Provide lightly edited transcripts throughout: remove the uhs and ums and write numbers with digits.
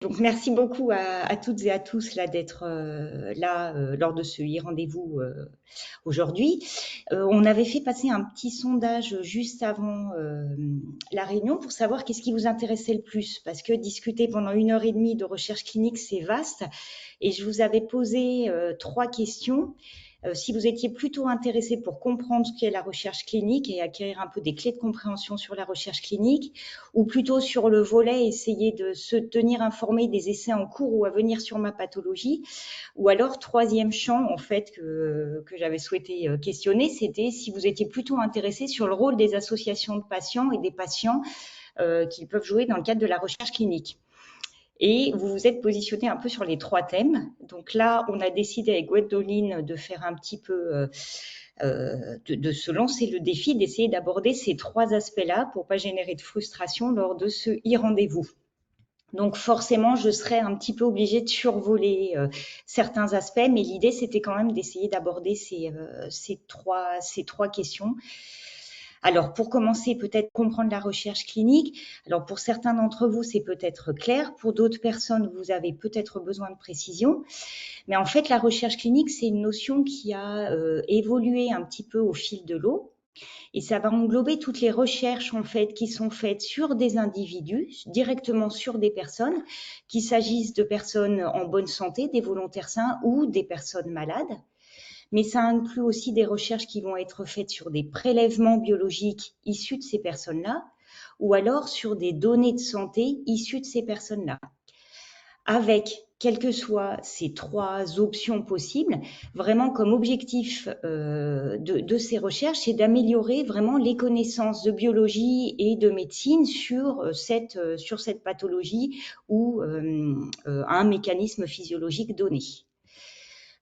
Donc, merci beaucoup à toutes et à tous là d'être là lors de ce e-rendez-vous aujourd'hui. On avait fait passer un petit sondage juste avant la réunion pour savoir qu'est-ce qui vous intéressait le plus, parce que discuter pendant 1 heure et demie de recherche clinique, c'est vaste. Et je vous avais posé 3 questions. Si vous étiez plutôt intéressé pour comprendre ce qu'est la recherche clinique et acquérir un peu des clés de compréhension sur la recherche clinique, ou plutôt sur le volet essayer de se tenir informé des essais en cours ou à venir sur ma pathologie, ou alors troisième champ en fait que j'avais souhaité questionner, c'était si vous étiez plutôt intéressé sur le rôle des associations de patients et des patients qui peuvent jouer dans le cadre de la recherche clinique. Et vous vous êtes positionné un peu sur les 3 thèmes. Donc là, on a décidé avec Gwendoline de faire un petit peu, de se lancer le défi, d'essayer d'aborder ces 3 aspects-là pour pas générer de frustration lors de ce e-rendez-vous. Donc forcément, je serais un petit peu obligée de survoler certains aspects, mais l'idée, c'était quand même d'essayer d'aborder ces trois questions. Alors, pour commencer, peut-être comprendre la recherche clinique. Alors, pour certains d'entre vous, c'est peut-être clair. Pour d'autres personnes, vous avez peut-être besoin de précision. Mais en fait, la recherche clinique, c'est une notion qui a évolué un petit peu au fil de l'eau. Et ça va englober toutes les recherches en fait qui sont faites sur des individus, directement sur des personnes, qu'il s'agisse de personnes en bonne santé, des volontaires sains ou des personnes malades. Mais ça inclut aussi des recherches qui vont être faites sur des prélèvements biologiques issus de ces personnes-là, ou alors sur des données de santé issues de ces personnes-là. Avec, quelles que soient ces 3 options possibles, vraiment comme objectif de ces recherches, c'est d'améliorer vraiment les connaissances de biologie et de médecine sur cette pathologie ou un mécanisme physiologique donné.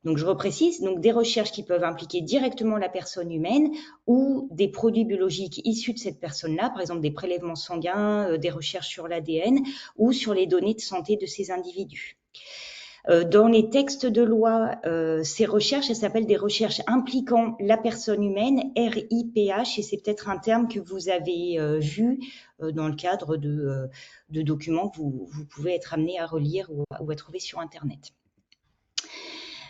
Donc, je reprécise, donc des recherches qui peuvent impliquer directement la personne humaine ou des produits biologiques issus de cette personne-là, par exemple des prélèvements sanguins, des recherches sur l'ADN ou sur les données de santé de ces individus. Dans les textes de loi, ces recherches, elles s'appellent des recherches impliquant la personne humaine, RIPH, et c'est peut-être un terme que vous avez vu dans le cadre de documents que vous pouvez être amené à relire ou à trouver sur Internet.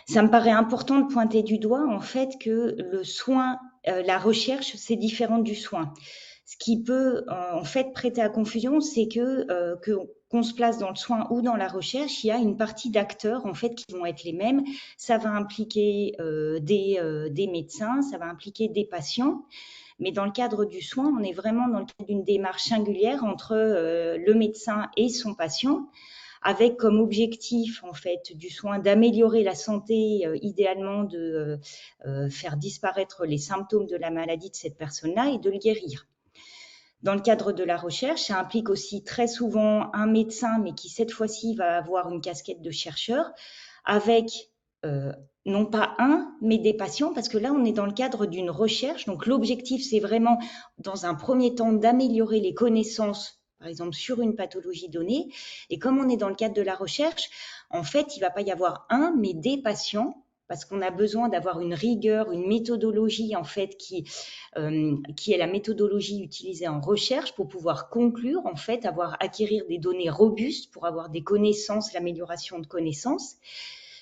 Ça me paraît important de pointer du doigt en fait que le soin, la recherche, c'est différent du soin. Ce qui peut en fait prêter à confusion, c'est qu'on se place dans le soin ou dans la recherche, il y a une partie d'acteurs en fait qui vont être les mêmes. Ça va impliquer des médecins, ça va impliquer des patients. Mais dans le cadre du soin, on est vraiment dans le cadre d'une démarche singulière entre le médecin et son patient, avec comme objectif en fait du soin d'améliorer la santé, idéalement de faire disparaître les symptômes de la maladie de cette personne-là et de le guérir. Dans le cadre de la recherche, ça implique aussi très souvent un médecin, mais qui cette fois-ci va avoir une casquette de chercheur, avec non pas un, mais des patients, parce que là, on est dans le cadre d'une recherche. Donc, l'objectif, c'est vraiment, dans un premier temps, d'améliorer les connaissances, par exemple, sur une pathologie donnée. Et comme on est dans le cadre de la recherche, en fait, il ne va pas y avoir un, mais des patients, parce qu'on a besoin d'avoir une rigueur, une méthodologie, en fait, qui est la méthodologie utilisée en recherche pour pouvoir conclure, en fait, acquérir des données robustes pour avoir des connaissances, l'amélioration de connaissances.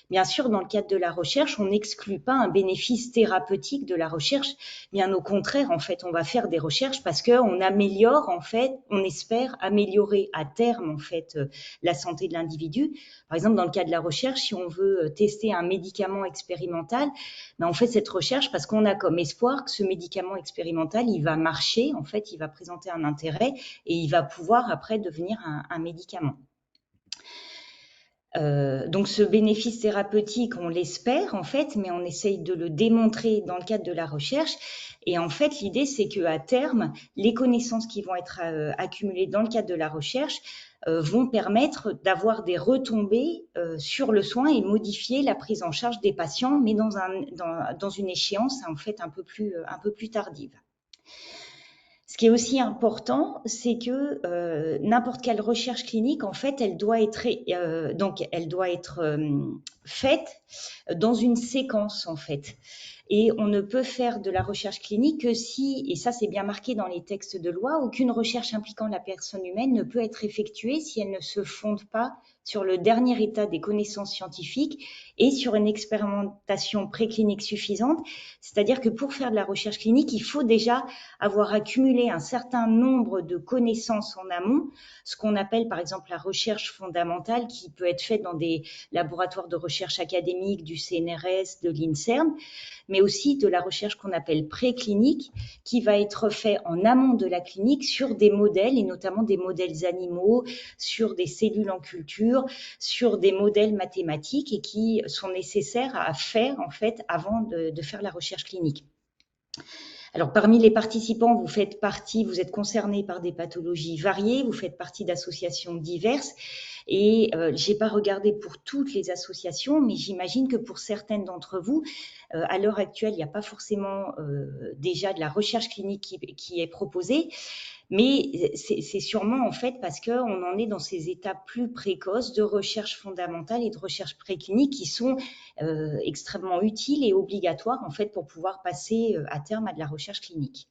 Bien sûr, dans le cadre de la recherche, on n'exclut pas un bénéfice thérapeutique de la recherche. Bien au contraire, en fait, on va faire des recherches parce qu'on améliore, en fait, on espère améliorer à terme, en fait, la santé de l'individu. Par exemple, dans le cas de la recherche, si on veut tester un médicament expérimental, on fait cette recherche parce qu'on a comme espoir que ce médicament expérimental, il va marcher, en fait, il va présenter un intérêt et il va pouvoir après devenir un médicament. Donc ce bénéfice thérapeutique, on l'espère en fait, mais on essaye de le démontrer dans le cadre de la recherche. Et en fait, l'idée, c'est qu'à terme, les connaissances qui vont être accumulées dans le cadre de la recherche vont permettre d'avoir des retombées sur le soin et modifier la prise en charge des patients, mais dans une échéance en fait un peu plus tardive. Ce qui est aussi important, c'est que n'importe quelle recherche clinique, en fait, elle doit être faite dans une séquence, en fait. Et on ne peut faire de la recherche clinique que si, et ça c'est bien marqué dans les textes de loi, aucune recherche impliquant la personne humaine ne peut être effectuée si elle ne se fonde pas sur le dernier état des connaissances scientifiques et sur une expérimentation préclinique suffisante. C'est-à-dire que pour faire de la recherche clinique, il faut déjà avoir accumulé un certain nombre de connaissances en amont, ce qu'on appelle par exemple la recherche fondamentale, qui peut être faite dans des laboratoires de recherche académique du CNRS, de l'INSERM, mais aussi de la recherche qu'on appelle préclinique, qui va être faite en amont de la clinique sur des modèles, et notamment des modèles animaux, sur des cellules en culture, sur des modèles mathématiques, et qui sont nécessaires à faire en fait avant de faire la recherche clinique. Alors, parmi les participants, vous êtes concernés par des pathologies variées, vous faites partie d'associations diverses. Et j'ai pas regardé pour toutes les associations, mais j'imagine que pour certaines d'entre vous, à l'heure actuelle, il n'y a pas forcément déjà de la recherche clinique qui est proposée. Mais c'est sûrement en fait parce qu'on en est dans ces étapes plus précoces de recherche fondamentale et de recherche préclinique qui sont extrêmement utiles et obligatoires en fait pour pouvoir passer à terme à de la recherche clinique.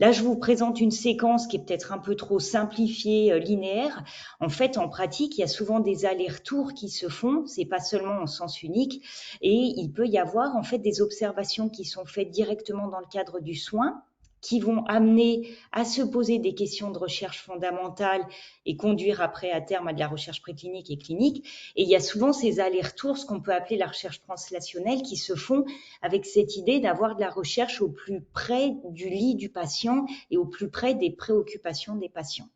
Là, je vous présente une séquence qui est peut-être un peu trop simplifiée, linéaire. En fait, en pratique, il y a souvent des allers-retours qui se font. C'est pas seulement en sens unique. Et il peut y avoir en fait des observations qui sont faites directement dans le cadre du soin, qui vont amener à se poser des questions de recherche fondamentale et conduire après à terme à de la recherche préclinique et clinique. Et il y a souvent ces allers-retours, ce qu'on peut appeler la recherche translationnelle, qui se font avec cette idée d'avoir de la recherche au plus près du lit du patient et au plus près des préoccupations des patients.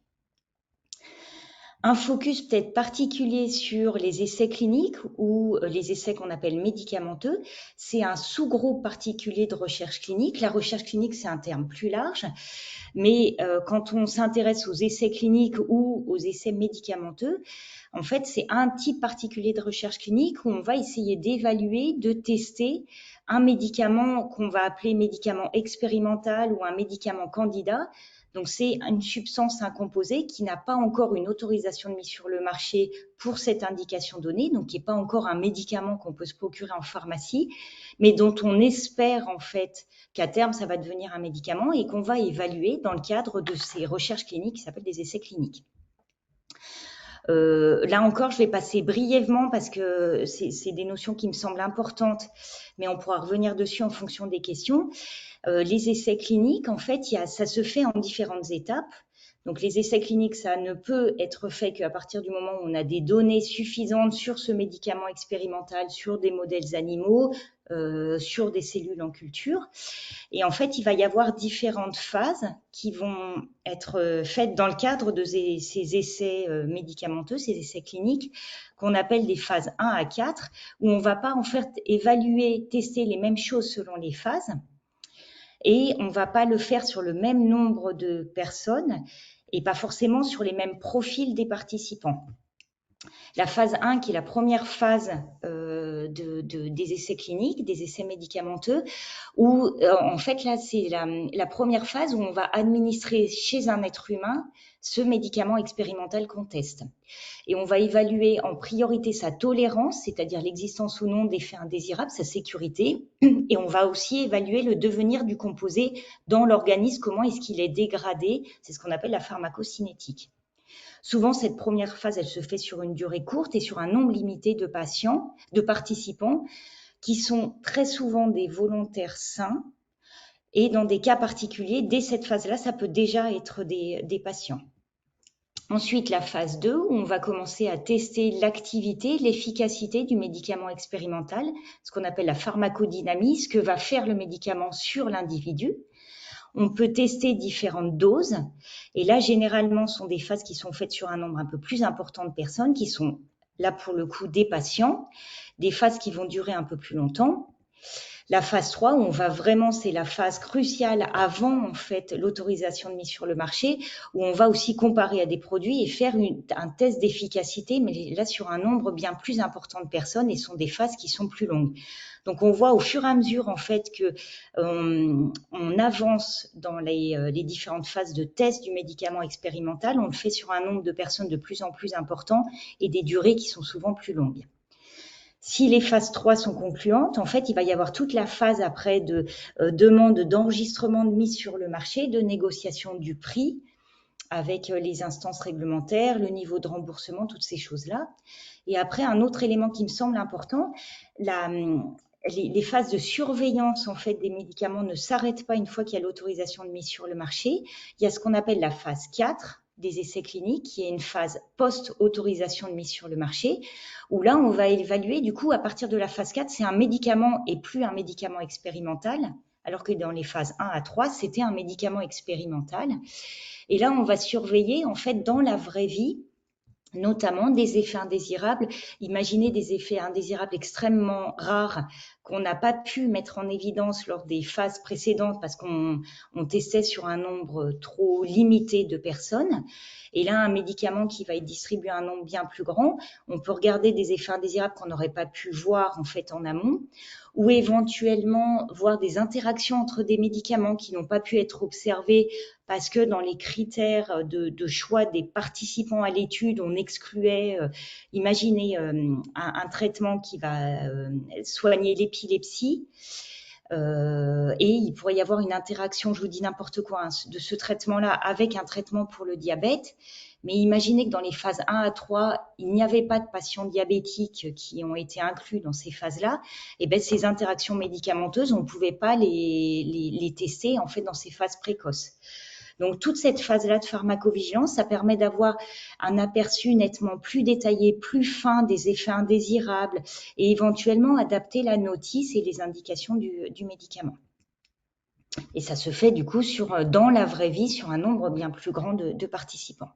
Un focus peut-être particulier sur les essais cliniques ou les essais qu'on appelle médicamenteux. C'est un sous-groupe particulier de recherche clinique. La recherche clinique, c'est un terme plus large, mais quand on s'intéresse aux essais cliniques ou aux essais médicamenteux, en fait, c'est un type particulier de recherche clinique où on va essayer d'évaluer, de tester un médicament qu'on va appeler médicament expérimental ou un médicament candidat. Donc, c'est une substance, un composé qui n'a pas encore une autorisation de mise sur le marché pour cette indication donnée, donc qui n'est pas encore un médicament qu'on peut se procurer en pharmacie, mais dont on espère en fait qu'à terme, ça va devenir un médicament et qu'on va évaluer dans le cadre de ces recherches cliniques qui s'appellent des essais cliniques. Là encore, je vais passer brièvement parce que c'est des notions qui me semblent importantes, mais on pourra revenir dessus en fonction des questions. Les essais cliniques, en fait, ça se fait en différentes étapes. Donc, les essais cliniques, ça ne peut être fait qu'à partir du moment où on a des données suffisantes sur ce médicament expérimental, sur des modèles animaux, sur des cellules en culture. Et en fait, il va y avoir différentes phases qui vont être faites dans le cadre de ces essais médicamenteux, ces essais cliniques, qu'on appelle des phases 1 à 4, où on ne va pas en fait évaluer, tester les mêmes choses selon les phases. Et on ne va pas le faire sur le même nombre de personnes et pas forcément sur les mêmes profils des participants. La phase 1, qui est la première phase des essais cliniques, des essais médicamenteux, où en fait là, c'est la première phase où on va administrer chez un être humain ce médicament expérimental qu'on teste. Et on va évaluer en priorité sa tolérance, c'est-à-dire l'existence ou non d'effets indésirables, sa sécurité, et on va aussi évaluer le devenir du composé dans l'organisme, comment est-ce qu'il est dégradé, c'est ce qu'on appelle la pharmacocinétique. Souvent, cette première phase, elle se fait sur une durée courte et sur un nombre limité de participants, qui sont très souvent des volontaires sains. Et dans des cas particuliers, dès cette phase-là, ça peut déjà être des patients. Ensuite, la phase 2, où on va commencer à tester l'activité, l'efficacité du médicament expérimental, ce qu'on appelle la pharmacodynamie, ce que va faire le médicament sur l'individu. On peut tester différentes doses. Et là, généralement, ce sont des phases qui sont faites sur un nombre un peu plus important de personnes, qui sont là pour le coup des patients, des phases qui vont durer un peu plus longtemps. La phase 3, où on va vraiment, c'est la phase cruciale avant en fait l'autorisation de mise sur le marché, où on va aussi comparer à des produits et faire un test d'efficacité, mais là sur un nombre bien plus important de personnes, et sont des phases qui sont plus longues. Donc on voit au fur et à mesure en fait que on avance dans les différentes phases de test du médicament expérimental, on le fait sur un nombre de personnes de plus en plus important et des durées qui sont souvent plus longues. Si les phases 3 sont concluantes, en fait, il va y avoir toute la phase après de demande d'enregistrement de mise sur le marché, de négociation du prix, avec les instances réglementaires, le niveau de remboursement, toutes ces choses-là. Et après, un autre élément qui me semble important, les phases de surveillance en fait des médicaments ne s'arrêtent pas une fois qu'il y a l'autorisation de mise sur le marché. Il y a ce qu'on appelle la phase 4 des essais cliniques, qui est une phase post-autorisation de mise sur le marché, où là, on va évaluer, du coup, à partir de la phase 4, c'est un médicament et plus un médicament expérimental, alors que dans les phases 1 à 3, c'était un médicament expérimental. Et là, on va surveiller, en fait, dans la vraie vie, notamment des effets indésirables. Imaginez des effets indésirables extrêmement rares qu'on n'a pas pu mettre en évidence lors des phases précédentes parce qu'on testait sur un nombre trop limité de personnes. Et là, un médicament qui va être distribué à un nombre bien plus grand, on peut regarder des effets indésirables qu'on n'aurait pas pu voir en fait en amont, ou éventuellement voir des interactions entre des médicaments qui n'ont pas pu être observés parce que dans les critères de choix des participants à l'étude, on excluait, imaginez un traitement qui va soigner l'épilepsie, et il pourrait y avoir une interaction, je vous dis n'importe quoi, hein, de ce traitement-là avec un traitement pour le diabète. Mais imaginez que dans les phases 1 à 3, il n'y avait pas de patients diabétiques qui ont été inclus dans ces phases-là. Et bien, ces interactions médicamenteuses, on ne pouvait pas les tester en fait dans ces phases précoces. Donc, toute cette phase-là de pharmacovigilance, ça permet d'avoir un aperçu nettement plus détaillé, plus fin des effets indésirables et éventuellement adapter la notice et les indications du médicament. Et ça se fait du coup dans la vraie vie sur un nombre bien plus grand de participants.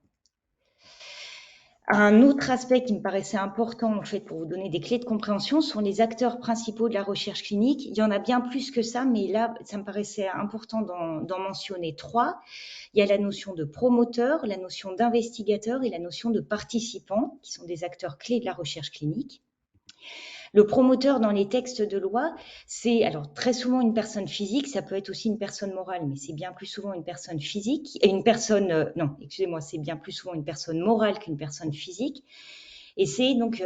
Un autre aspect qui me paraissait important en fait pour vous donner des clés de compréhension sont les acteurs principaux de la recherche clinique. Il y en a bien plus que ça, mais là, ça me paraissait important d'en mentionner 3. Il y a la notion de promoteur, la notion d'investigateur et la notion de participant, qui sont des acteurs clés de la recherche clinique. Le promoteur dans les textes de loi, c'est alors très souvent une personne physique, ça peut être aussi une personne morale, mais c'est bien plus souvent une personne physique, une personne, non, excusez-moi, c'est bien plus souvent une personne morale qu'une personne physique. Et c'est donc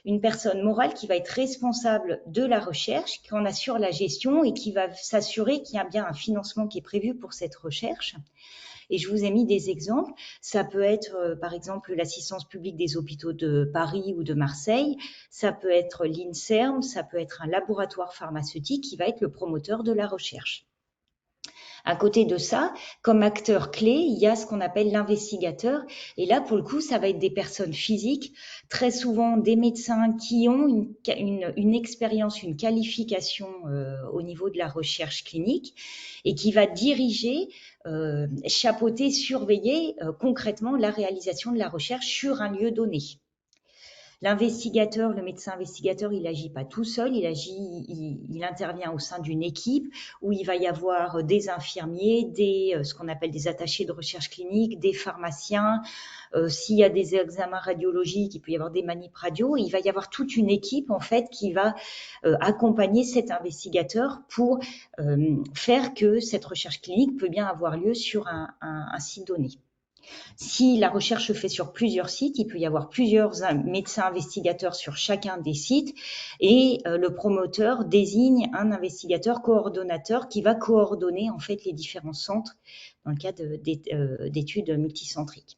une personne morale qui va être responsable de la recherche, qui en assure la gestion et qui va s'assurer qu'il y a bien un financement qui est prévu pour cette recherche. Et je vous ai mis des exemples. Ça peut être, par exemple, l'assistance publique des hôpitaux de Paris ou de Marseille. Ça peut être l'INSERM. Ça peut être un laboratoire pharmaceutique qui va être le promoteur de la recherche. À côté de ça, comme acteur clé, il y a ce qu'on appelle l'investigateur. Et là, pour le coup, ça va être des personnes physiques, très souvent des médecins qui ont une expérience, une qualification au niveau de la recherche clinique et qui va diriger, chapeauter, surveiller concrètement la réalisation de la recherche sur un lieu donné. L'investigateur, le médecin investigateur, il n'agit pas tout seul, il intervient au sein d'une équipe où il va y avoir des infirmiers, ce qu'on appelle des attachés de recherche clinique, des pharmaciens. S'il y a des examens radiologiques, il peut y avoir des manips radio. Il va y avoir toute une équipe en fait qui va accompagner cet investigateur pour faire que cette recherche clinique peut bien avoir lieu sur un site donné. Si la recherche se fait sur plusieurs sites, il peut y avoir plusieurs médecins investigateurs sur chacun des sites et le promoteur désigne un investigateur coordonnateur qui va coordonner en fait les différents centres dans le cadre d'études multicentriques.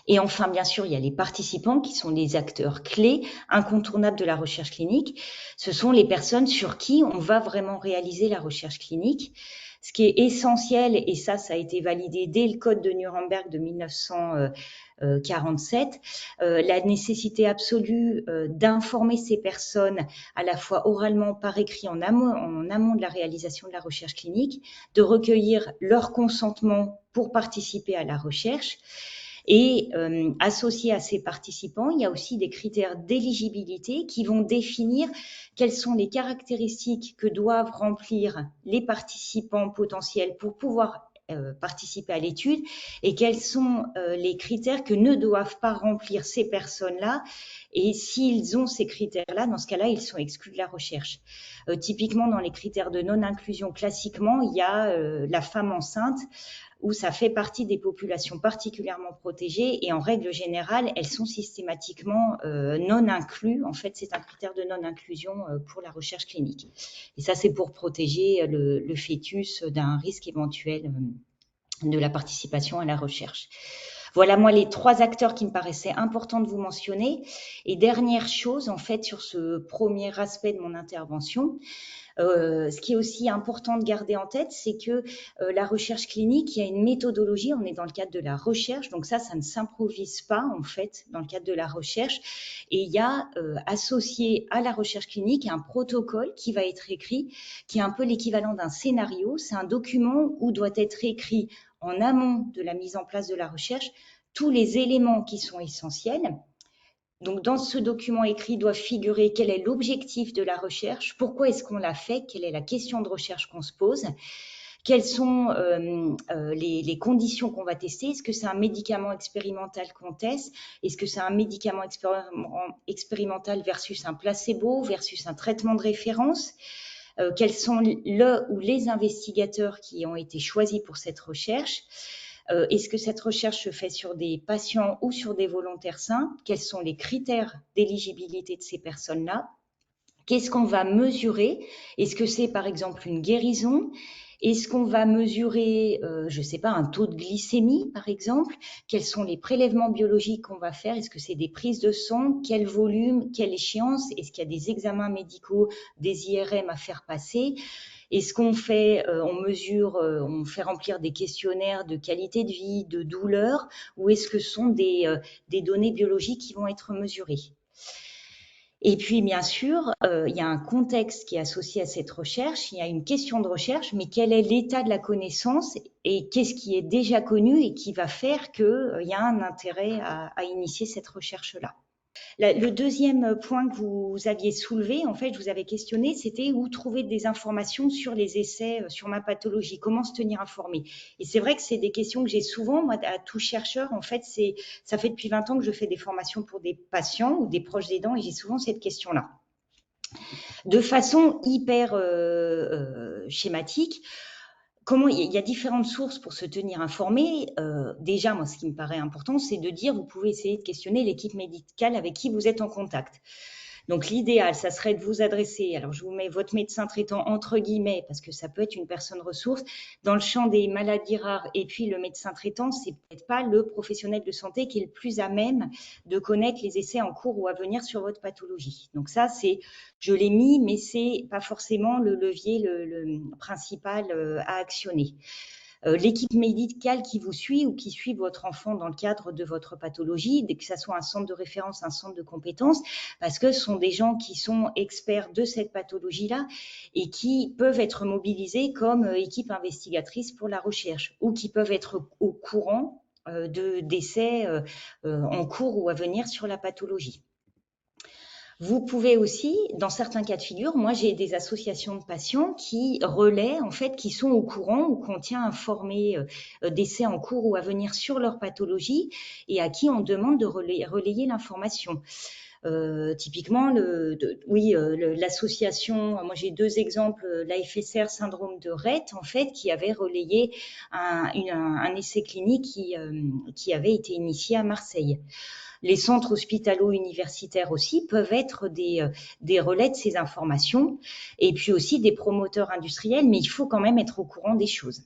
Et enfin, bien sûr, il y a les participants qui sont les acteurs clés, incontournables de la recherche clinique. Ce sont les personnes sur qui on va vraiment réaliser la recherche clinique. Ce qui est essentiel, et ça a été validé dès le Code de Nuremberg de 1947, la nécessité absolue d'informer ces personnes à la fois oralement, par écrit, en amont de la réalisation de la recherche clinique, de recueillir leur consentement pour participer à la recherche. Et associé à ces participants, il y a aussi des critères d'éligibilité qui vont définir quelles sont les caractéristiques que doivent remplir les participants potentiels pour pouvoir participer à l'étude et quels sont les critères que ne doivent pas remplir ces personnes-là. Et s'ils ont ces critères-là, dans ce cas-là, ils sont exclus de la recherche. Typiquement, dans les critères de non-inclusion, classiquement, il y a la femme enceinte, où ça fait partie des populations particulièrement protégées et en règle générale, elles sont systématiquement non incluses. En fait, c'est un critère de non-inclusion pour la recherche clinique. Et ça, c'est pour protéger le fœtus d'un risque éventuel de la participation à la recherche. Voilà, moi, les 3 acteurs qui me paraissaient importants de vous mentionner. Et dernière chose, en fait, sur ce premier aspect de mon intervention, ce qui est aussi important de garder en tête, c'est que la recherche clinique, il y a une méthodologie, on est dans le cadre de la recherche, donc ça ne s'improvise pas, en fait, dans le cadre de la recherche. Et il y a associé à la recherche clinique un protocole qui va être écrit, qui est un peu l'équivalent d'un scénario. C'est un document où doit être écrit en amont de la mise en place de la recherche tous les éléments qui sont essentiels. Donc, dans ce document écrit doit figurer quel est l'objectif de la recherche, pourquoi est-ce qu'on l'a fait, quelle est la question de recherche qu'on se pose, quelles sont les conditions qu'on va tester, est-ce que c'est un médicament expérimental qu'on teste, est-ce que c'est un médicament expérimental versus un placebo, versus un traitement de référence, quels sont le ou les investigateurs qui ont été choisis pour cette recherche. Est-ce que cette recherche se fait sur des patients ou sur des volontaires sains? Quels sont les critères d'éligibilité de ces personnes-là? Qu'est-ce qu'on va mesurer? Est-ce que c'est par exemple une guérison? Est-ce qu'on va mesurer, je ne sais pas, un taux de glycémie par exemple? Quels sont les prélèvements biologiques qu'on va faire? Est-ce que c'est des prises de sang? Quel volume? Quelle échéance? Est-ce qu'il y a des examens médicaux, des IRM à faire passer? Est-ce qu'on fait, on mesure, on fait remplir des questionnaires de qualité de vie, de douleur, ou est-ce que ce sont des données biologiques qui vont être mesurées? Et puis, bien sûr, il y a un contexte qui est associé à cette recherche, il y a une question de recherche, mais quel est l'état de la connaissance et qu'est-ce qui est déjà connu et qui va faire qu'il y a un intérêt à initier cette recherche-là. Le deuxième point que vous aviez soulevé, en fait, je vous avais questionné, c'était où trouver des informations sur les essais, sur ma pathologie, comment se tenir informé. Et c'est vrai que c'est des questions que j'ai souvent, moi, à tout chercheur, en fait, ça fait depuis 20 ans que je fais des formations pour des patients ou des proches aidants et j'ai souvent cette question-là. De façon hyper schématique, il y a différentes sources pour se tenir informé. Déjà, moi, ce qui me paraît important, c'est de dire, vous pouvez essayer de questionner l'équipe médicale avec qui vous êtes en contact. Donc, l'idéal, ça serait de vous adresser, alors je vous mets votre médecin traitant entre guillemets, parce que ça peut être une personne ressource, dans le champ des maladies rares, et puis le médecin traitant, c'est peut-être pas le professionnel de santé qui est le plus à même de connaître les essais en cours ou à venir sur votre pathologie. Donc ça, je l'ai mis, mais c'est pas forcément le levier le principal à actionner. L'équipe médicale qui vous suit ou qui suit votre enfant dans le cadre de votre pathologie, que ce soit un centre de référence, un centre de compétences, parce que ce sont des gens qui sont experts de cette pathologie-là et qui peuvent être mobilisés comme équipe investigatrice pour la recherche ou qui peuvent être au courant d'essais en cours ou à venir sur la pathologie. Vous pouvez aussi, dans certains cas de figure, moi j'ai des associations de patients qui relaient, en fait, qui sont au courant ou qu'on tient informés d'essais en cours ou à venir sur leur pathologie et à qui on demande de relayer l'information. Typiquement, l'association, moi j'ai 2 exemples, l'AFSR syndrome de Rett, en fait, qui avait relayé un essai clinique qui avait été initié à Marseille. Les centres hospitalo-universitaires aussi peuvent être des relais de ces informations et puis aussi des promoteurs industriels, mais il faut quand même être au courant des choses.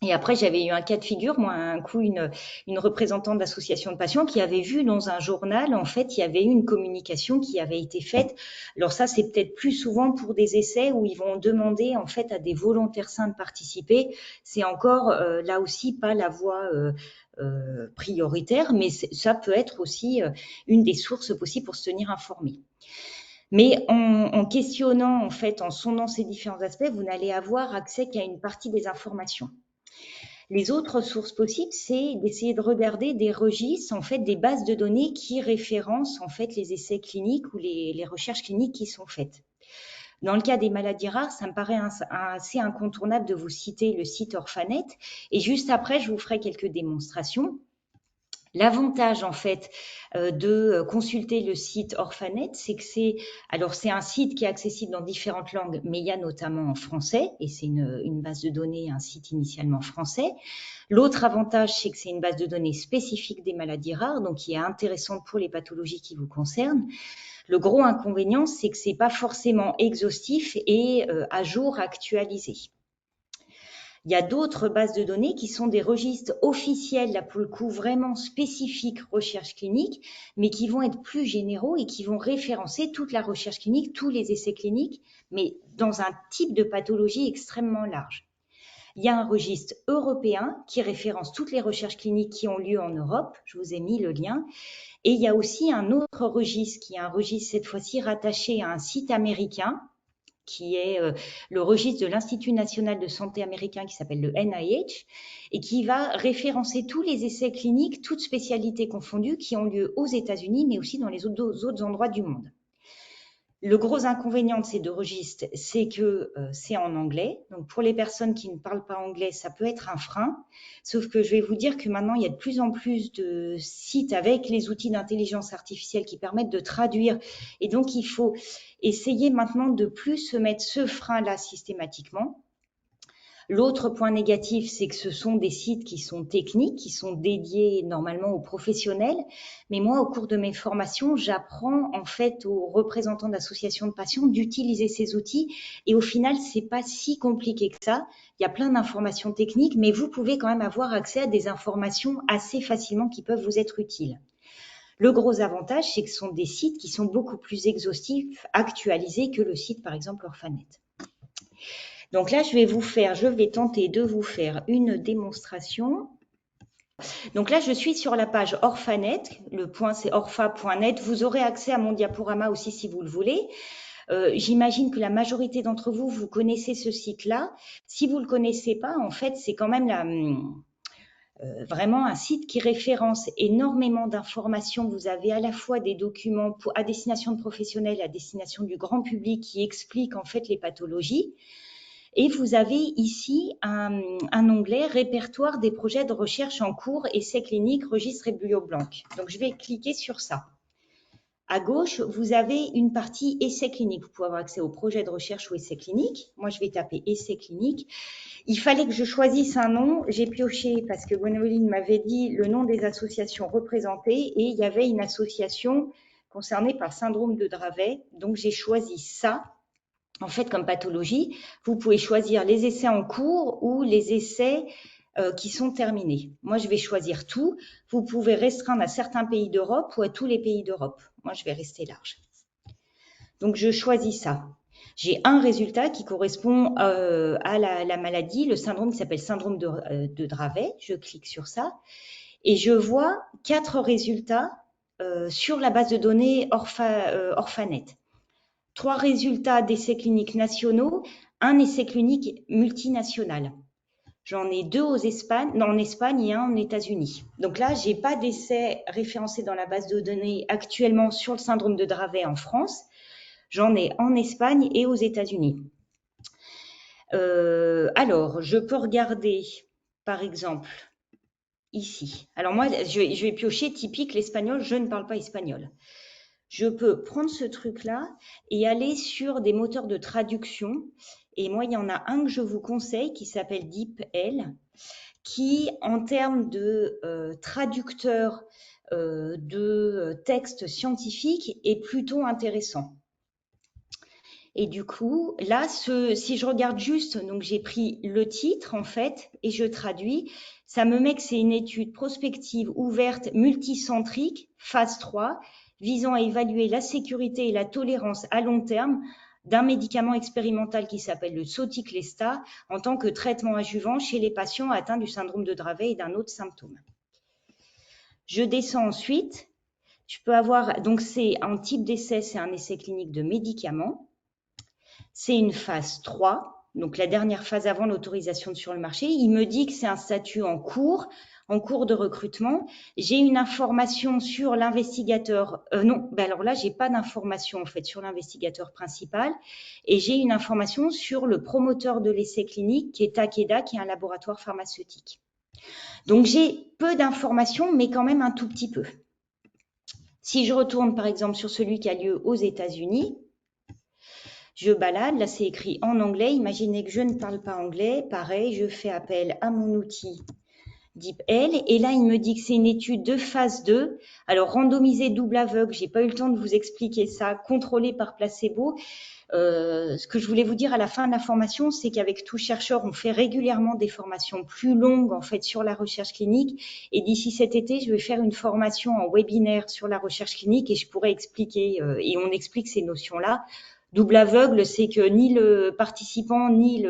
Et après, j'avais eu un cas de figure, moi, un coup, une représentante d'association de patients qui avait vu dans un journal, en fait, il y avait eu une communication qui avait été faite. Alors ça, c'est peut-être plus souvent pour des essais où ils vont demander, en fait, à des volontaires sains de participer. C'est encore, là aussi, pas la voie prioritaire, mais ça peut être aussi une des sources possibles pour se tenir informé. Mais en questionnant, en fait, en sondant ces différents aspects, vous n'allez avoir accès qu'à une partie des informations. Les autres sources possibles, c'est d'essayer de regarder des registres, en fait, des bases de données qui référencent, en fait, les essais cliniques ou les recherches cliniques qui sont faites. Dans le cas des maladies rares, ça me paraît assez incontournable de vous citer le site Orphanet. Et juste après, je vous ferai quelques démonstrations. L'avantage, en fait, de consulter le site Orphanet, c'est que c'est un site qui est accessible dans différentes langues, mais il y a notamment en français, et c'est une base de données, un site initialement français. L'autre avantage, c'est que c'est une base de données spécifique des maladies rares, donc qui est intéressante pour les pathologies qui vous concernent. Le gros inconvénient, c'est que c'est pas forcément exhaustif et à jour actualisé. Il y a d'autres bases de données qui sont des registres officiels, là pour le coup vraiment spécifiques recherche clinique, mais qui vont être plus généraux et qui vont référencer toute la recherche clinique, tous les essais cliniques, mais dans un type de pathologie extrêmement large. Il y a un registre européen qui référence toutes les recherches cliniques qui ont lieu en Europe, je vous ai mis le lien, et il y a aussi un autre registre qui est un registre cette fois-ci rattaché à un site américain, qui est le registre de l'Institut national de santé américain qui s'appelle le NIH et qui va référencer tous les essais cliniques, toutes spécialités confondues, qui ont lieu aux États-Unis, mais aussi dans les autres endroits du monde. Le gros inconvénient de ces deux registres, c'est que c'est en anglais. Donc, pour les personnes qui ne parlent pas anglais, ça peut être un frein. Sauf que je vais vous dire que maintenant, il y a de plus en plus de sites avec les outils d'intelligence artificielle qui permettent de traduire. Et donc, il faut essayer maintenant de plus se mettre ce frein-là systématiquement. L'autre point négatif, c'est que ce sont des sites qui sont techniques, qui sont dédiés normalement aux professionnels. Mais moi, au cours de mes formations, j'apprends en fait aux représentants d'associations de patients d'utiliser ces outils. Et au final, c'est pas si compliqué que ça. Il y a plein d'informations techniques, mais vous pouvez quand même avoir accès à des informations assez facilement qui peuvent vous être utiles. Le gros avantage, c'est que ce sont des sites qui sont beaucoup plus exhaustifs, actualisés que le site, par exemple, Orphanet. Donc là, je vais tenter de vous faire une démonstration. Donc là, je suis sur la page Orphanet. Le point, c'est orpha.net. Vous aurez accès à mon diaporama aussi si vous le voulez. J'imagine que la majorité d'entre vous, vous connaissez ce site-là. Si vous ne le connaissez pas, en fait, c'est quand même vraiment un site qui référence énormément d'informations. Vous avez à la fois des documents à destination de professionnels, à destination du grand public qui expliquent en fait les pathologies. Et vous avez ici un onglet répertoire des projets de recherche en cours, essais cliniques, registre et bioblanc. Donc, je vais cliquer sur ça. À gauche, vous avez une partie essais cliniques. Vous pouvez avoir accès aux projets de recherche ou essais cliniques. Moi, je vais taper essais cliniques. Il fallait que je choisisse un nom. J'ai pioché parce que Gwénoline m'avait dit le nom des associations représentées et il y avait une association concernée par le syndrome de Dravet. Donc, j'ai choisi ça. En fait, comme pathologie, vous pouvez choisir les essais en cours ou les essais qui sont terminés. Moi, je vais choisir tout. Vous pouvez restreindre à certains pays d'Europe ou à tous les pays d'Europe. Moi, je vais rester large. Donc, je choisis ça. J'ai un résultat qui correspond à la maladie, le syndrome qui s'appelle syndrome de Dravet. Je clique sur ça et je vois 4 résultats sur la base de données Orphanet. 3 résultats d'essais cliniques nationaux, un essai clinique multinational. J'en ai 2 en Espagne et un aux États-Unis. Donc là, je n'ai pas d'essai référencé dans la base de données actuellement sur le syndrome de Dravet en France. J'en ai en Espagne et aux États-Unis. Alors, je peux regarder, par exemple, ici. Alors moi, je vais piocher typique l'espagnol, je ne parle pas espagnol. Je peux prendre ce truc-là et aller sur des moteurs de traduction. Et moi, il y en a un que je vous conseille qui s'appelle DeepL, qui, en termes de traducteur de textes scientifiques, est plutôt intéressant. Et du coup, là, si je regarde juste, donc j'ai pris le titre en fait et je traduis, ça me met que c'est une étude prospective ouverte multicentrique, phase 3, visant à évaluer la sécurité et la tolérance à long terme d'un médicament expérimental qui s'appelle le soticlestat en tant que traitement adjuvant chez les patients atteints du syndrome de Dravet et d'un autre symptôme. Je descends ensuite, je peux avoir, donc c'est un type d'essai, c'est un essai clinique de médicaments. C'est une phase 3, donc la dernière phase avant l'autorisation sur le marché. Il me dit que c'est un statut en cours de recrutement. J'ai une information sur l'investigateur. Alors là, j'ai pas d'information en fait sur l'investigateur principal. Et j'ai une information sur le promoteur de l'essai clinique qui est Takeda, qui est un laboratoire pharmaceutique. Donc j'ai peu d'informations, mais quand même un tout petit peu. Si je retourne par exemple sur celui qui a lieu aux États-Unis, je balade, là c'est écrit en anglais, imaginez que je ne parle pas anglais, pareil, je fais appel à mon outil DeepL. Et là, il me dit que c'est une étude de phase 2. Alors, randomisée double aveugle, j'ai pas eu le temps de vous expliquer ça, contrôlée par placebo. Ce que je voulais vous dire à la fin de la formation, c'est qu'avec Tout chercheur, on fait régulièrement des formations plus longues en fait sur la recherche clinique. Et d'ici cet été, je vais faire une formation en webinaire sur la recherche clinique et je pourrais expliquer et on explique ces notions-là. Double aveugle, c'est que ni le participant ni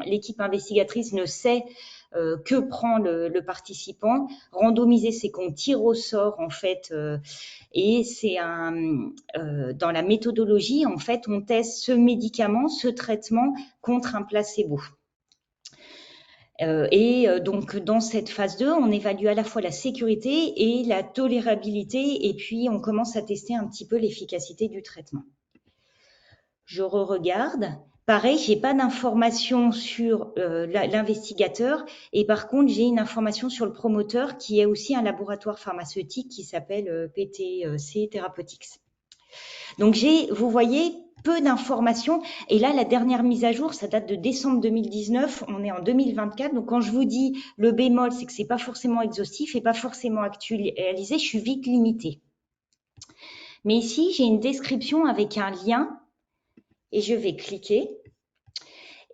l'équipe investigatrice ne sait que prend le participant. Randomiser, c'est qu'on tire au sort en fait, et c'est dans la méthodologie en fait, on teste ce médicament, ce traitement contre un placebo. Donc dans cette phase 2, on évalue à la fois la sécurité et la tolérabilité, et puis on commence à tester un petit peu l'efficacité du traitement. Je re-regarde. Pareil, j'ai pas d'information sur l'investigateur et par contre, j'ai une information sur le promoteur qui est aussi un laboratoire pharmaceutique qui s'appelle PTC Therapeutics. Donc vous voyez, peu d'informations. Et là, la dernière mise à jour, ça date de décembre 2019. On est en 2024. Donc quand je vous dis le bémol, c'est que c'est pas forcément exhaustif et pas forcément actualisé. Je suis vite limitée. Mais ici, j'ai une description avec un lien. Et je vais cliquer.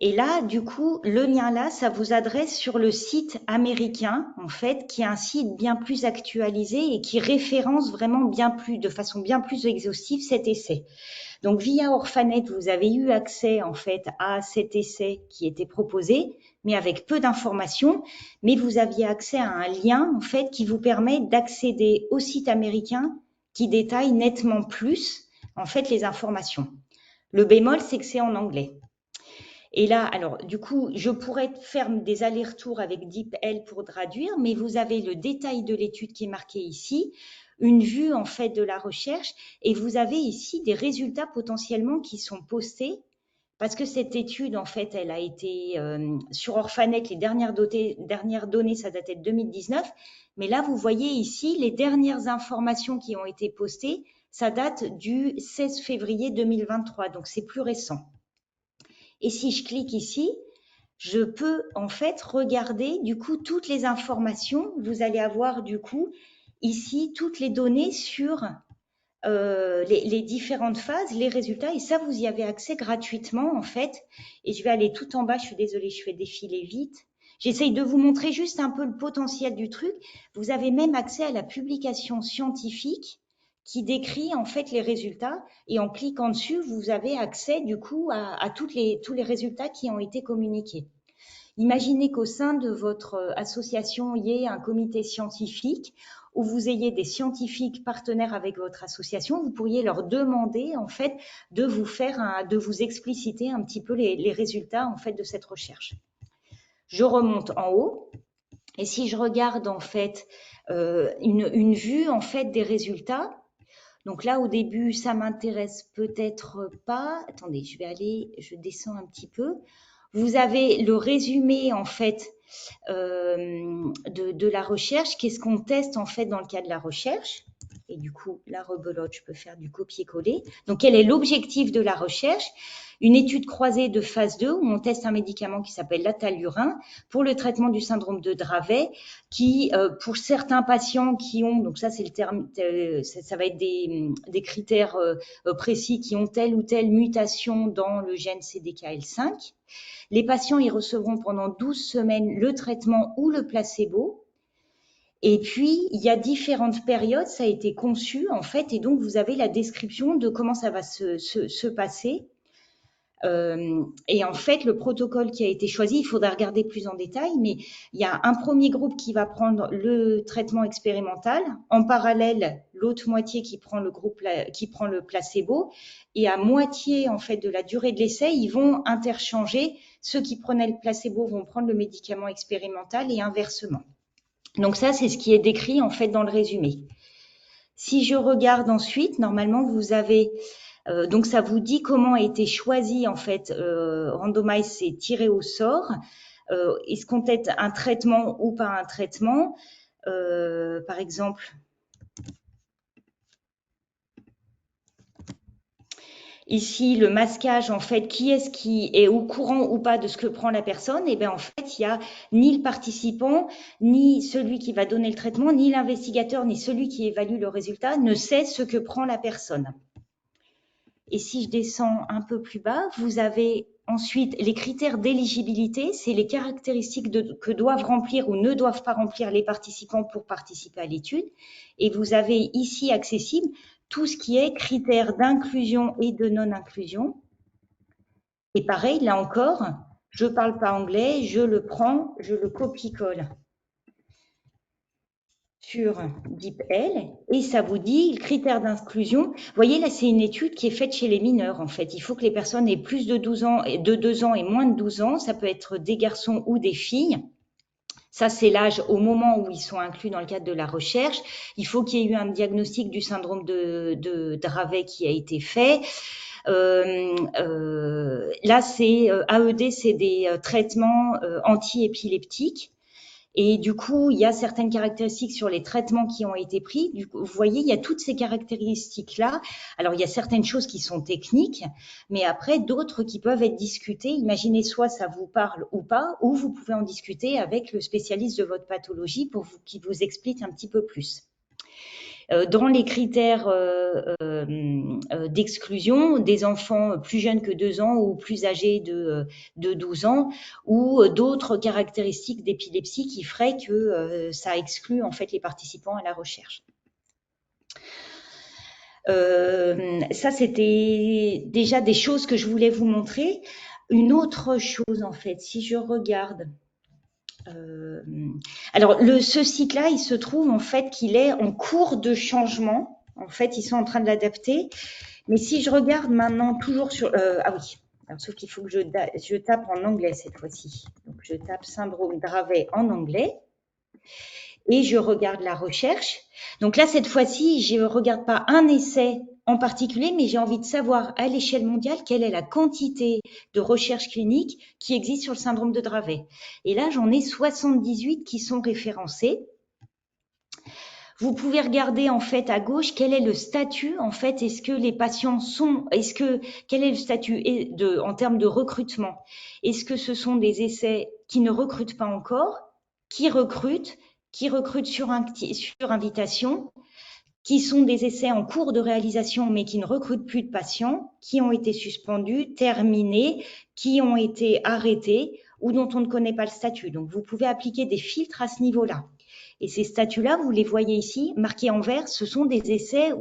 Et là, du coup, le lien là, ça vous adresse sur le site américain, en fait, qui est un site bien plus actualisé et qui référence vraiment de façon bien plus exhaustive cet essai. Donc, via Orphanet, vous avez eu accès, en fait, à cet essai qui était proposé, mais avec peu d'informations. Mais vous aviez accès à un lien, en fait, qui vous permet d'accéder au site américain qui détaille nettement plus, en fait, les informations. Le bémol, c'est que c'est en anglais. Et là, alors, du coup, je pourrais faire des allers-retours avec DeepL pour traduire, mais vous avez le détail de l'étude qui est marqué ici, une vue, en fait, de la recherche, et vous avez ici des résultats potentiellement qui sont postés, parce que cette étude, en fait, elle a été sur Orphanet, les dernières données, ça datait de 2019, mais là, vous voyez ici les dernières informations qui ont été postées, ça date du 16 février 2023, donc c'est plus récent. Et si je clique ici, je peux en fait regarder du coup toutes les informations. Vous allez avoir du coup ici toutes les données sur les différentes phases, les résultats. Et ça, vous y avez accès gratuitement en fait. Et je vais aller tout en bas. Je suis désolée, je fais défiler vite. J'essaye de vous montrer juste un peu le potentiel du truc. Vous avez même accès à la publication scientifique qui décrit en fait les résultats et en cliquant dessus, vous avez accès du coup à tous les résultats qui ont été communiqués. Imaginez qu'au sein de votre association, il y ait un comité scientifique où vous ayez des scientifiques partenaires avec votre association, vous pourriez leur demander en fait de vous expliciter un petit peu les résultats en fait de cette recherche. Je remonte en haut et si je regarde en fait une vue en fait des résultats. Donc là, au début, ça m'intéresse peut-être pas. Attendez, je descends un petit peu. Vous avez le résumé en fait de la recherche. Qu'est-ce qu'on teste en fait dans le cas de la recherche? Et du coup, la rebelote, je peux faire du copier-coller. Donc, quel est l'objectif de la recherche? Une étude croisée de phase 2 où on teste un médicament qui s'appelle l'atalurin pour le traitement du syndrome de Dravet qui, pour certains patients qui ont, donc ça c'est le terme, ça va être des critères précis qui ont telle ou telle mutation dans le gène CDKL5. Les patients, ils recevront pendant 12 semaines le traitement ou le placebo. Et puis, il y a différentes périodes, ça a été conçu en fait, et donc vous avez la description de comment ça va se passer. Et en fait, le protocole qui a été choisi, il faudra regarder plus en détail, mais il y a un premier groupe qui va prendre le traitement expérimental, en parallèle l'autre moitié qui prend le placebo, et à moitié en fait de la durée de l'essai, ils vont interchanger. Ceux qui prenaient le placebo vont prendre le médicament expérimental et inversement. Donc ça, c'est ce qui est décrit en fait dans le résumé. Si je regarde ensuite, normalement, vous avez donc ça vous dit comment a été choisi en fait. Randomize, c'est tiré au sort. Est-ce qu'on teste un traitement ou pas un traitement? Par exemple, Ici, le masquage, en fait, qui est-ce qui est au courant ou pas de ce que prend la personne? Et bien, en fait, il y a ni le participant, ni celui qui va donner le traitement, ni l'investigateur, ni celui qui évalue le résultat ne sait ce que prend la personne. Et si je descends un peu plus bas, vous avez ensuite les critères d'éligibilité, c'est les caractéristiques que doivent remplir ou ne doivent pas remplir les participants pour participer à l'étude. Et vous avez ici accessible tout ce qui est critères d'inclusion et de non-inclusion. Et pareil, là encore, je ne parle pas anglais, je le prends, je le copie-colle sur DeepL et ça vous dit le critère d'inclusion. Vous voyez, là, c'est une étude qui est faite chez les mineurs, en fait. Il faut que les personnes aient plus de 12 ans, de 2 ans et moins de 12 ans. Ça peut être des garçons ou des filles. Ça, c'est l'âge au moment où ils sont inclus dans le cadre de la recherche. Il faut qu'il y ait eu un diagnostic du syndrome de Dravet qui a été fait. Là, c'est AED, c'est des traitements anti-épileptiques. Et du coup, il y a certaines caractéristiques sur les traitements qui ont été pris. Du coup, vous voyez, il y a toutes ces caractéristiques-là. Alors, il y a certaines choses qui sont techniques, mais après, d'autres qui peuvent être discutées. Imaginez, soit ça vous parle ou pas, ou vous pouvez en discuter avec le spécialiste de votre pathologie qui vous explique un petit peu plus. Dans les critères d'exclusion, des enfants plus jeunes que 2 ans ou plus âgés de 12 ans, ou d'autres caractéristiques d'épilepsie qui feraient que ça exclut en fait les participants à la recherche. Ça, c'était déjà des choses que je voulais vous montrer. Une autre chose, en fait, si je regarde... alors, ce site-là, il se trouve en fait qu'il est en cours de changement. En fait, ils sont en train de l'adapter. Mais si je regarde maintenant toujours sur... ah oui, alors, sauf qu'il faut que je tape en anglais cette fois-ci. Donc, je tape syndrome Dravet en anglais. Et je regarde la recherche. Donc là, cette fois-ci, je ne regarde pas un essai en particulier, mais j'ai envie de savoir à l'échelle mondiale quelle est la quantité de recherche clinique qui existe sur le syndrome de Dravet. Et là, j'en ai 78 qui sont référencés. Vous pouvez regarder en fait à gauche quel est le statut en fait. Est-ce que les patients quel est le statut en termes de recrutement? Est-ce que ce sont des essais qui ne recrutent pas encore, qui recrutent sur invitation, qui sont des essais en cours de réalisation mais qui ne recrutent plus de patients, qui ont été suspendus, terminés, qui ont été arrêtés ou dont on ne connaît pas le statut. Donc, vous pouvez appliquer des filtres à ce niveau-là. Et ces statuts-là, vous les voyez ici, marqués en vert, ce sont des essais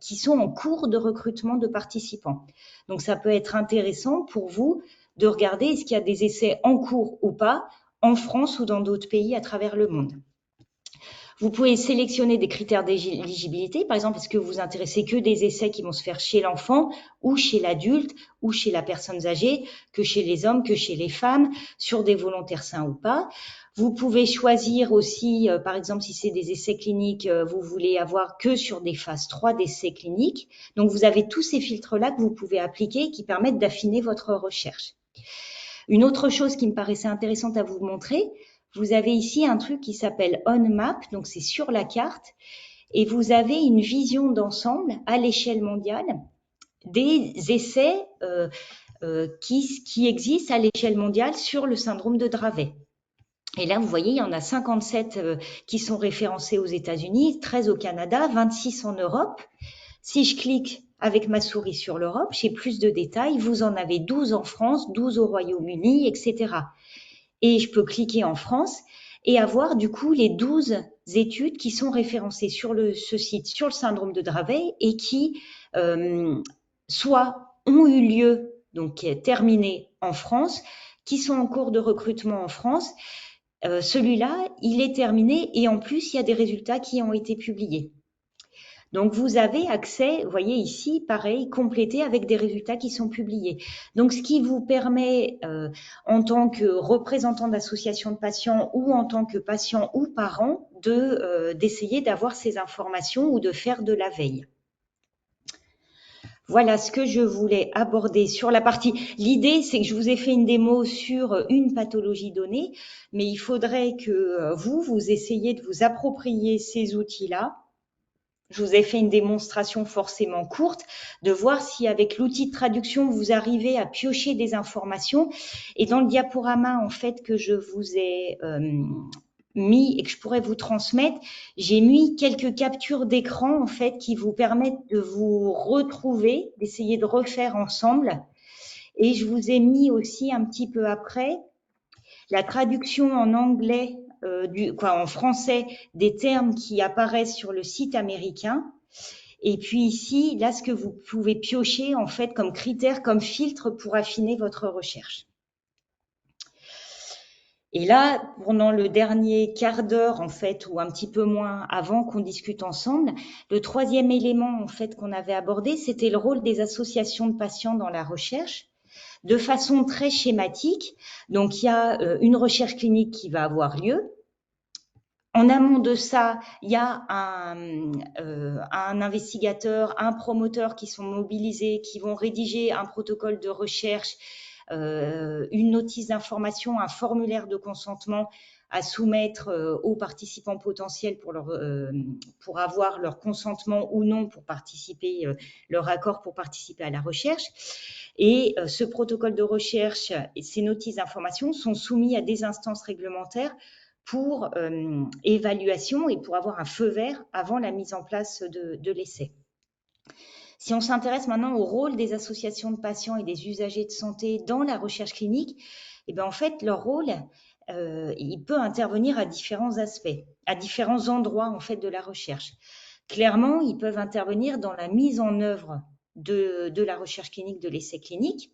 qui sont en cours de recrutement de participants. Donc, ça peut être intéressant pour vous de regarder est-ce qu'il y a des essais en cours ou pas, en France ou dans d'autres pays à travers le monde. Vous pouvez sélectionner des critères d'éligibilité. Par exemple, est-ce que vous vous intéressez que des essais qui vont se faire chez l'enfant ou chez l'adulte ou chez la personne âgée, que chez les hommes, que chez les femmes, sur des volontaires sains ou pas. Vous pouvez choisir aussi, par exemple, si c'est des essais cliniques, vous voulez avoir que sur des phases 3 d'essais cliniques. Donc, vous avez tous ces filtres-là que vous pouvez appliquer qui permettent d'affiner votre recherche. Une autre chose qui me paraissait intéressante à vous montrer, vous avez ici un truc qui s'appelle On Map, donc c'est sur la carte, et vous avez une vision d'ensemble à l'échelle mondiale des essais qui existent à l'échelle mondiale sur le syndrome de Dravet. Et là, vous voyez, il y en a 57 qui sont référencés aux États-Unis, 13 au Canada, 26 en Europe. Si je clique avec ma souris sur l'Europe, j'ai plus de détails. Vous en avez 12 en France, 12 au Royaume-Uni, etc. Et je peux cliquer en France et avoir du coup les 12 études qui sont référencées sur ce site, sur le syndrome de Dravet et qui soit ont eu lieu, donc terminées en France, qui sont en cours de recrutement en France. Celui-là, il est terminé et en plus, il y a des résultats qui ont été publiés. Donc, vous avez accès, vous voyez ici, pareil, complété avec des résultats qui sont publiés. Donc, ce qui vous permet, en tant que représentant d'association de patients ou en tant que patient ou parent, d'essayer d'avoir ces informations ou de faire de la veille. Voilà ce que je voulais aborder sur la partie. L'idée, c'est que je vous ai fait une démo sur une pathologie donnée, mais il faudrait que vous essayiez de vous approprier ces outils-là je vous ai fait une démonstration forcément courte, de voir si avec l'outil de traduction, vous arrivez à piocher des informations. Et dans le diaporama, en fait, que je vous ai mis et que je pourrais vous transmettre, j'ai mis quelques captures d'écran, en fait, qui vous permettent de vous retrouver, d'essayer de refaire ensemble. Et je vous ai mis aussi un petit peu après la traduction en anglais, en français, des termes qui apparaissent sur le site américain. Et puis ici, là, ce que vous pouvez piocher en fait comme critère, comme filtre pour affiner votre recherche. Et là, pendant le dernier quart d'heure, en fait, ou un petit peu moins avant qu'on discute ensemble, le troisième élément, en fait, qu'on avait abordé, c'était le rôle des associations de patients dans la recherche, de façon très schématique. Donc, il y a une recherche clinique qui va avoir lieu. En amont de ça, il y a un investigateur, un promoteur qui sont mobilisés, qui vont rédiger un protocole de recherche, une notice d'information, un formulaire de consentement à soumettre aux participants potentiels pour avoir leur consentement ou non pour participer, leur accord pour participer à la recherche. Et ce protocole de recherche et ces notices d'information sont soumis à des instances réglementaires pour évaluation et pour avoir un feu vert avant la mise en place de l'essai. Si on s'intéresse maintenant au rôle des associations de patients et des usagers de santé dans la recherche clinique, eh bien en fait, leur rôle, il peut intervenir à différents aspects, à différents endroits en fait de la recherche. Clairement, ils peuvent intervenir dans la mise en œuvre de la recherche clinique, de l'essai clinique,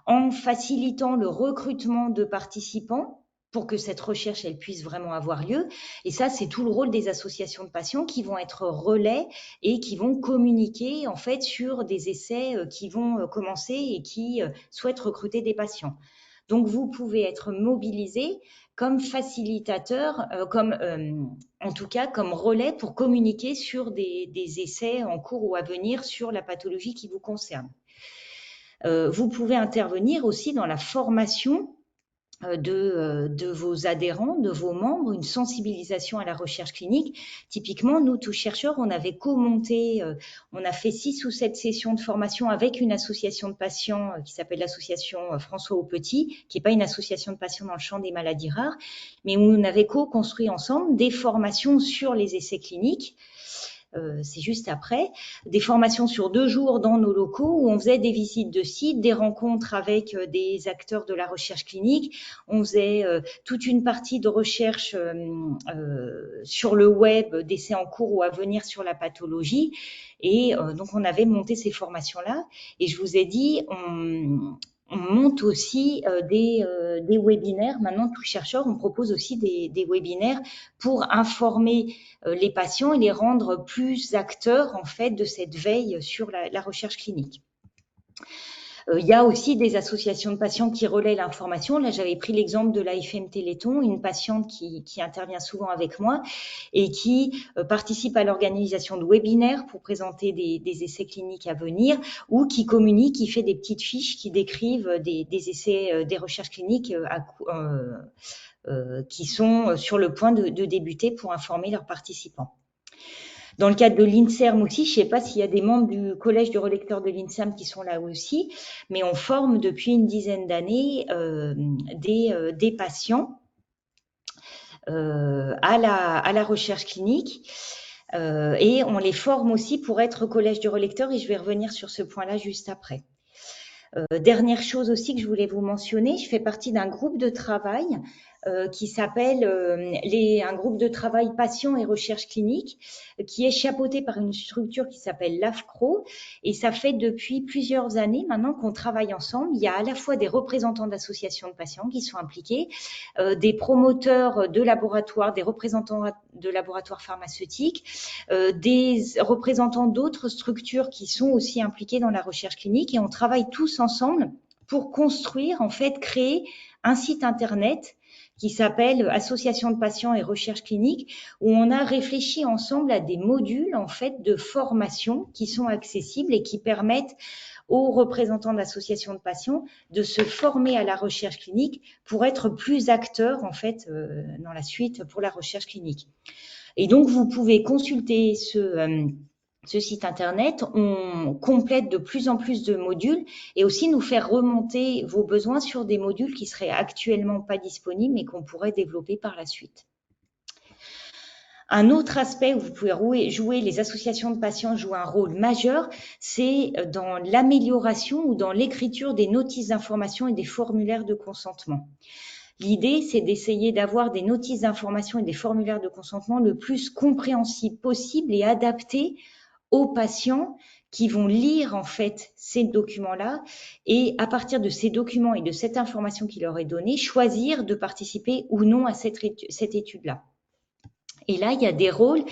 en facilitant le recrutement de participants pour que cette recherche elle puisse vraiment avoir lieu. Et ça, c'est tout le rôle des associations de patients qui vont être relais et qui vont communiquer en fait sur des essais qui vont commencer et qui souhaitent recruter des patients. Donc, vous pouvez être mobilisé comme facilitateur, en tout cas comme relais pour communiquer sur des essais en cours ou à venir sur la pathologie qui vous concerne. Vous pouvez intervenir aussi dans la formation de vos adhérents, de vos membres, une sensibilisation à la recherche clinique. Typiquement, nous, tous chercheurs, on avait commenté, on a fait 6 ou 7 sessions de formation avec une association de patients qui s'appelle l'association François Aupetit, qui n'est pas une association de patients dans le champ des maladies rares, mais où on avait co-construit ensemble des formations sur les essais cliniques. C'est juste après, des formations sur 2 jours dans nos locaux où on faisait des visites de sites, des rencontres avec des acteurs de la recherche clinique. On faisait toute une partie de recherche sur le web, d'essais en cours ou à venir sur la pathologie. Et donc, on avait monté ces formations-là. Et je vous ai dit, on monte aussi des webinaires. Maintenant, tous chercheurs, on propose aussi des webinaires pour informer les patients et les rendre plus acteurs en fait de cette veille sur la recherche clinique. Il y a aussi des associations de patients qui relaient l'information. Là, j'avais pris l'exemple de l'AFM Téléthon, une patiente qui intervient souvent avec moi et qui participe à l'organisation de webinaires pour présenter des essais cliniques à venir ou qui communique, qui fait des petites fiches qui décrivent des essais, des recherches cliniques qui sont sur le point de débuter pour informer leurs participants. Dans le cadre de l'INSERM aussi, je ne sais pas s'il y a des membres du collège du relecteur de l'INSERM qui sont là aussi, mais on forme depuis une dizaine d'années des patients à la recherche clinique et on les forme aussi pour être collège du relecteur et je vais revenir sur ce point-là juste après. Dernière chose aussi que je voulais vous mentionner, je fais partie d'un groupe de travail qui s'appelle un groupe de travail patients et recherche clinique qui est chapeauté par une structure qui s'appelle l'AFCRO et ça fait depuis plusieurs années maintenant qu'on travaille ensemble. Il y a à la fois des représentants d'associations de patients qui sont impliqués, des promoteurs de laboratoires, des représentants de laboratoires pharmaceutiques, des représentants d'autres structures qui sont aussi impliquées dans la recherche clinique et on travaille tous ensemble pour construire, en fait, créer un site internet qui s'appelle Association de patients et recherche clinique, où on a réfléchi ensemble à des modules en fait de formation qui sont accessibles et qui permettent aux représentants d'associations de patients de se former à la recherche clinique pour être plus acteurs en fait dans la suite pour la recherche clinique. Et donc, vous pouvez consulter ce site internet. On complète de plus en plus de modules et aussi nous faire remonter vos besoins sur des modules qui seraient actuellement pas disponibles mais qu'on pourrait développer par la suite. Un autre aspect où vous pouvez jouer, les associations de patients jouent un rôle majeur, c'est dans l'amélioration ou dans l'écriture des notices d'information et des formulaires de consentement. L'idée, c'est d'essayer d'avoir des notices d'information et des formulaires de consentement le plus compréhensibles possible et adaptés aux patients qui vont lire en fait ces documents-là et à partir de ces documents et de cette information qui leur est donnée, choisir de participer ou non à cette étude-là. Et là, il y a des rôles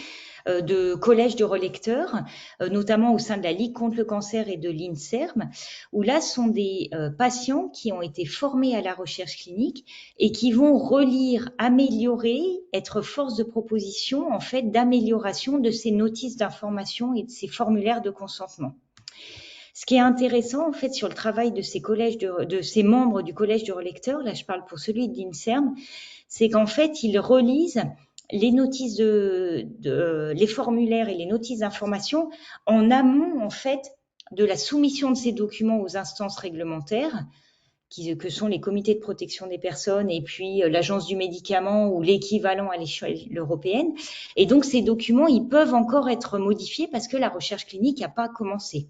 de collèges de relecteurs, notamment au sein de la Ligue contre le cancer et de l'INSERM, où là, ce sont des patients qui ont été formés à la recherche clinique et qui vont relire, améliorer, être force de proposition, en fait, d'amélioration de ces notices d'information et de ces formulaires de consentement. Ce qui est intéressant, en fait, sur le travail de ces membres du collège de relecteurs, là, je parle pour celui de l'INSERM, c'est qu'en fait, ils relisent les notices les formulaires et les notices d'information en amont, en fait, de la soumission de ces documents aux instances réglementaires, que sont les comités de protection des personnes et puis l'agence du médicament ou l'équivalent à l'échelle européenne. Et donc, ces documents, ils peuvent encore être modifiés parce que la recherche clinique n'a pas commencé.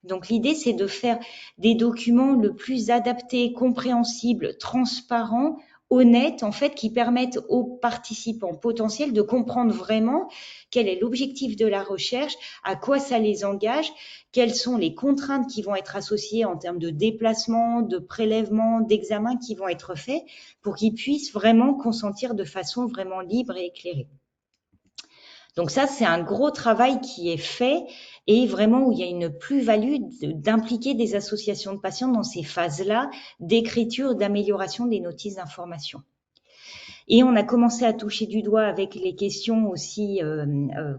Donc, l'idée, c'est de faire des documents le plus adaptés, compréhensibles, transparents, honnêtes, en fait, qui permettent aux participants potentiels de comprendre vraiment quel est l'objectif de la recherche, à quoi ça les engage, quelles sont les contraintes qui vont être associées en termes de déplacement, de prélèvement, d'examen qui vont être faits pour qu'ils puissent vraiment consentir de façon vraiment libre et éclairée. Donc ça, c'est un gros travail qui est fait et vraiment où il y a une plus-value d'impliquer des associations de patients dans ces phases-là d'écriture, d'amélioration des notices d'information. Et on a commencé à toucher du doigt avec les questions aussi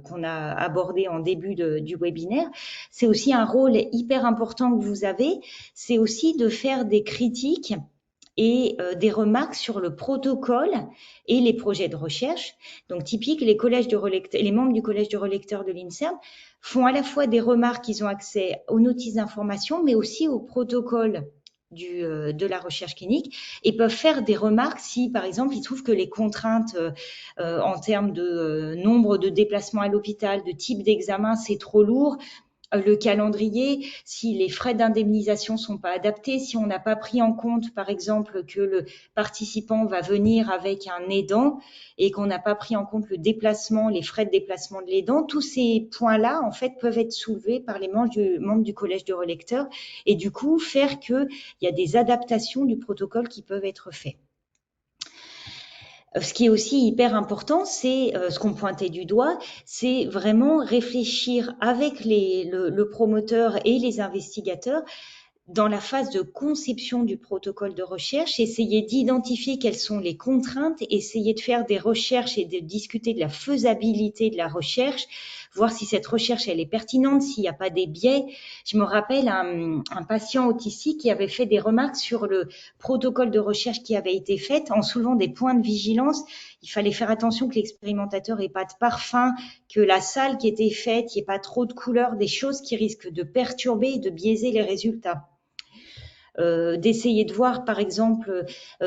qu'on a abordées en début du webinaire. C'est aussi un rôle hyper important que vous avez, c'est aussi de faire des critiques et des remarques sur le protocole et les projets de recherche. Donc, typique, les membres du collège de relecteurs de l'INSERM font à la fois des remarques, ils ont accès aux notices d'information, mais aussi au protocole de la recherche clinique et peuvent faire des remarques si, par exemple, ils trouvent que les contraintes en termes de nombre de déplacements à l'hôpital, de type d'examen, c'est trop lourd. Le calendrier, si les frais d'indemnisation sont pas adaptés, si on n'a pas pris en compte, par exemple, que le participant va venir avec un aidant et qu'on n'a pas pris en compte le déplacement, les frais de déplacement de l'aidant, tous ces points-là, en fait, peuvent être soulevés par les membres du collège de relecteurs et du coup, faire qu'il y a des adaptations du protocole qui peuvent être faites. Ce qui est aussi hyper important, c'est ce qu'on pointait du doigt, c'est vraiment réfléchir avec le promoteur et les investigateurs dans la phase de conception du protocole de recherche, essayer d'identifier quelles sont les contraintes, essayer de faire des recherches et de discuter de la faisabilité de la recherche, voir si cette recherche elle est pertinente, s'il n'y a pas des biais. Je me rappelle un patient autistique qui avait fait des remarques sur le protocole de recherche qui avait été fait en soulevant des points de vigilance. Il fallait faire attention que l'expérimentateur n'ait pas de parfum, que la salle qui était faite, il n'y ait pas trop de couleurs, des choses qui risquent de perturber et de biaiser les résultats. D'essayer de voir, par exemple,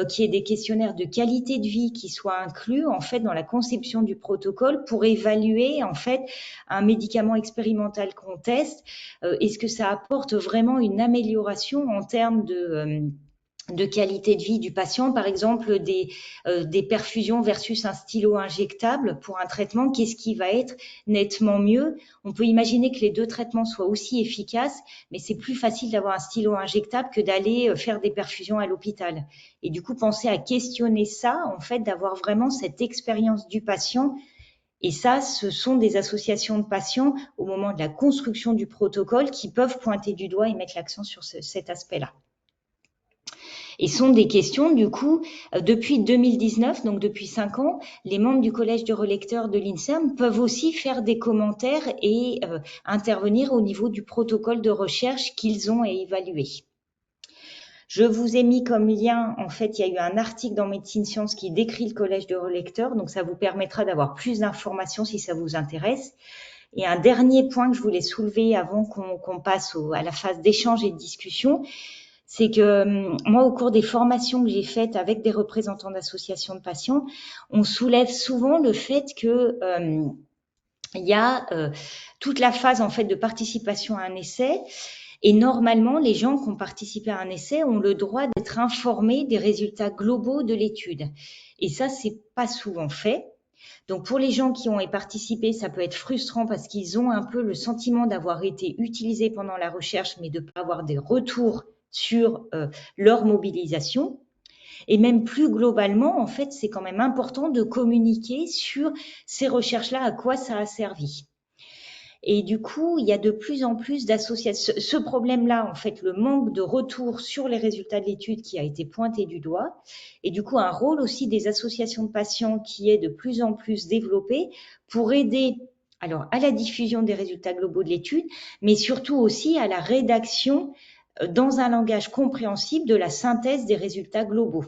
qu'il y ait des questionnaires de qualité de vie qui soient inclus, en fait, dans la conception du protocole pour évaluer, en fait, un médicament expérimental qu'on teste. Est-ce que ça apporte vraiment une amélioration en termes de qualité de vie du patient, par exemple des perfusions versus un stylo injectable pour un traitement, qu'est-ce qui va être nettement mieux? On peut imaginer que les deux traitements soient aussi efficaces, mais c'est plus facile d'avoir un stylo injectable que d'aller faire des perfusions à l'hôpital. Et du coup, penser à questionner ça, en fait, d'avoir vraiment cette expérience du patient. Et ça, ce sont des associations de patients au moment de la construction du protocole qui peuvent pointer du doigt et mettre l'accent sur cet aspect-là. Et sont des questions, du coup, depuis 2019, donc depuis 5 ans, les membres du collège de relecteurs de l'INSERM peuvent aussi faire des commentaires et intervenir au niveau du protocole de recherche qu'ils ont à évaluer. Je vous ai mis comme lien, en fait, il y a eu un article dans Médecine Sciences qui décrit le collège de relecteurs, donc ça vous permettra d'avoir plus d'informations si ça vous intéresse. Et un dernier point que je voulais soulever avant qu'on passe à la phase d'échange et de discussion, c'est que moi, au cours des formations que j'ai faites avec des représentants d'associations de patients, on soulève souvent le fait que il y a toute la phase en fait de participation à un essai. Et normalement, les gens qui ont participé à un essai ont le droit d'être informés des résultats globaux de l'étude. Et ça, c'est pas souvent fait. Donc pour les gens qui ont participé, ça peut être frustrant parce qu'ils ont un peu le sentiment d'avoir été utilisés pendant la recherche, mais de ne pas avoir des retours sur leur mobilisation. Et même plus globalement, en fait, c'est quand même important de communiquer sur ces recherches-là, à quoi ça a servi. Et du coup, il y a de plus en plus d'associations. Ce problème-là, en fait, le manque de retour sur les résultats de l'étude qui a été pointé du doigt, et du coup, un rôle aussi des associations de patients qui est de plus en plus développé pour aider alors à la diffusion des résultats globaux de l'étude, mais surtout aussi à la rédaction dans un langage compréhensible de la synthèse des résultats globaux.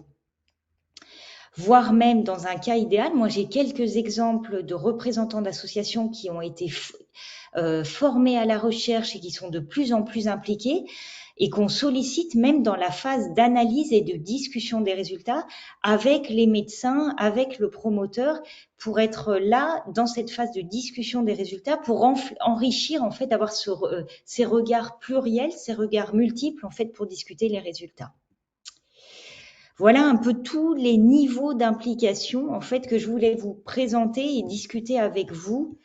Voire même dans un cas idéal, moi j'ai quelques exemples de représentants d'associations qui ont été formés à la recherche et qui sont de plus en plus impliqués et qu'on sollicite même dans la phase d'analyse et de discussion des résultats avec les médecins, avec le promoteur, pour être là dans cette phase de discussion des résultats, pour enrichir en fait, avoir ces regards pluriels, ces regards multiples en fait pour discuter les résultats. Voilà un peu tous les niveaux d'implication en fait que je voulais vous présenter et discuter avec vous